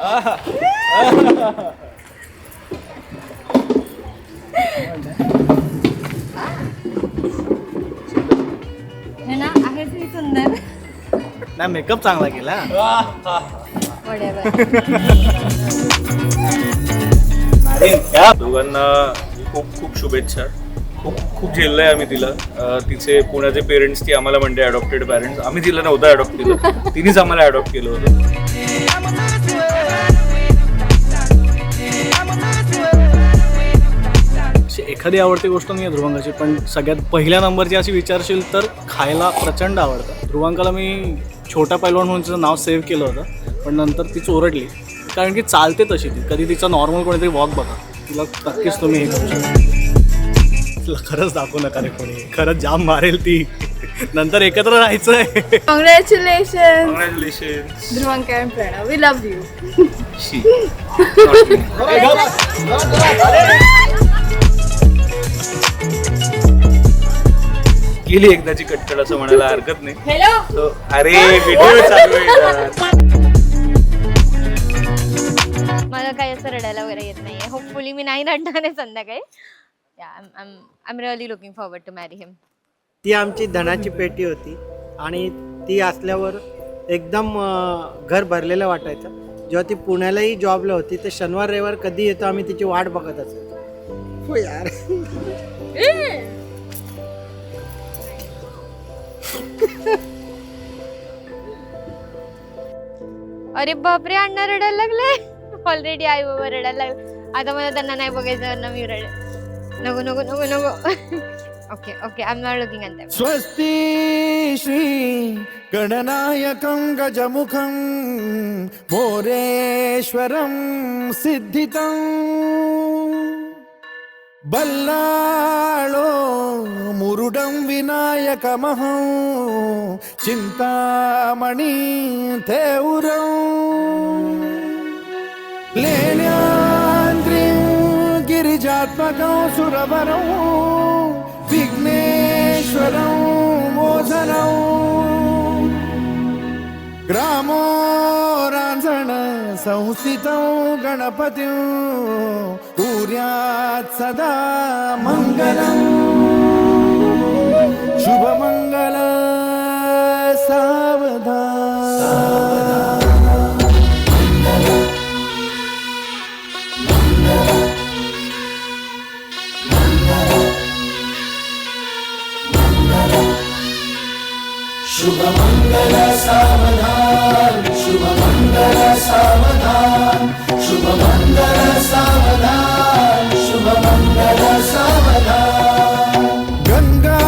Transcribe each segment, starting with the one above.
है ना, आहे ती सुंदर. नाही मेकअप चांगला केला. या दोघांना खूप खूप शुभेच्छा. खूप झेललंय आम्ही तिला. तिचे पुण्याचे पेरेंट्स ती आम्हाला म्हणते अडॉप्टेड पॅरेंट्स. आम्ही तिला नव्हतं अडॉप्ट केलं, तिनेच आम्हाला अडॉप्ट केलं होतं. एखादी आवडती गोष्ट नाही आहे ध्रुवांकाची, पण सगळ्यात पहिल्या नंबरची अशी विचारशील तर खायला प्रचंड आवडतं. ध्रुवांकाला मी छोटा पैलवान म्हणून तिचं नाव सेव्ह केलं होतं, पण नंतर ती चोरडली कारण की चालते तशी ती. कधी तिचा नॉर्मल कोणीतरी वॉक बघा, तिला नक्कीच तुम्ही हे करू शकता. तिला खरंच दाखवू नका रे कोणी, खरंच जाम मारेल ती. नंतर एकत्र राहायचंय. Congratulation congratulations. Dhruvanka and Pranav, we love you. गेली एकदाची कटकट असं म्हणायला हरकत नाही. हॅलो. अरे व्हिडिओ चालू आहे. मला काही असं रडायला वगैरे येत नाहीये. होपफुली मी नाही रडणार आहे संध्याकाळी. I am really looking forward to marry him. ती आमची धनाची पेटी होती आणि ती असल्यावर एकदम घर भरलेलं वाटायचं. जेव्हा ती पुण्यालाही जॉबला होती तर शनिवार रविवार कधी येतो आम्ही तिची वाट बघत असायचो. हो यार. अरे बापरे, अण्णा रडायला लागले. ऑलरेडी आई बाबा रडायला लागले. आता मला त्यांना नाही बघायचं ना, मी रडेल. नको नको नको नको. Okay okay, I am not looking at them. स्वस्ति श्री गणनायकं गजमुखं मोरेश्वरं सिद्धितं बल्लाळो मुरुडं विनायकमहं चिंतामणि थेउरं लेण्याद्रिं गिरिजात्मकं सुरवरं विघ्नेश्वरं मोचनं ग्रामो रांझण संस्थितं गणपतिं कुर्यात् सदा मंगलं शुभमंगल सावधान. शुभमंगल सावधान, शुभमंगल सावधान, शुभमंगल सावधान, शुभमंगल सावधान. गंगा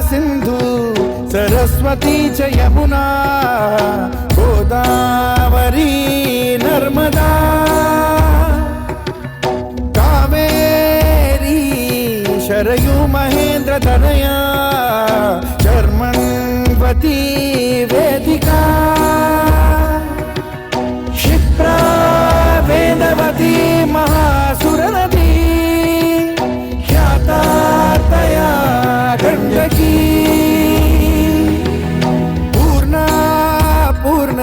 सिंधु सरस्वती च यमुना गोदावरी नर्मदा कावेरी शरयू महेंद्र तनया शर्मण्वती वेदिका क्षिप्रा वेदवती महासुरनदी ख्याता तया गंडकी पूर्णा पूर्ण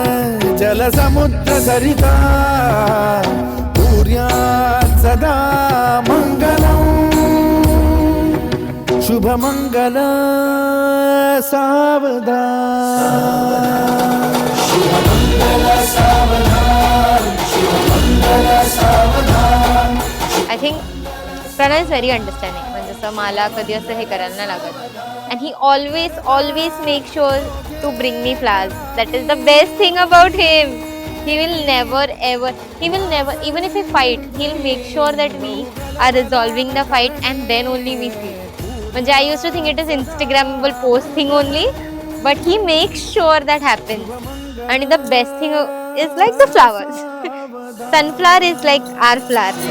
जलसमुद्र सरिता कुर्यात् सदा मंगलं शुभमंगल सावधान. शुभमंगल सावधान, शुभमंगल सावधान. I think Pranav is very understanding. म्हणजे जसं मला कधी असं हे करायला नाही लागत. And he always make sure to bring me flowers. That is the best thing about him. He will never even if we fight, he'll make sure that we are resolving the fight and then only we sleep. म्हणजे I used to think it is Instagrammable post thing only, but he makes sure that happens. And the best thing is like the flowers. Sunflower is like our flower.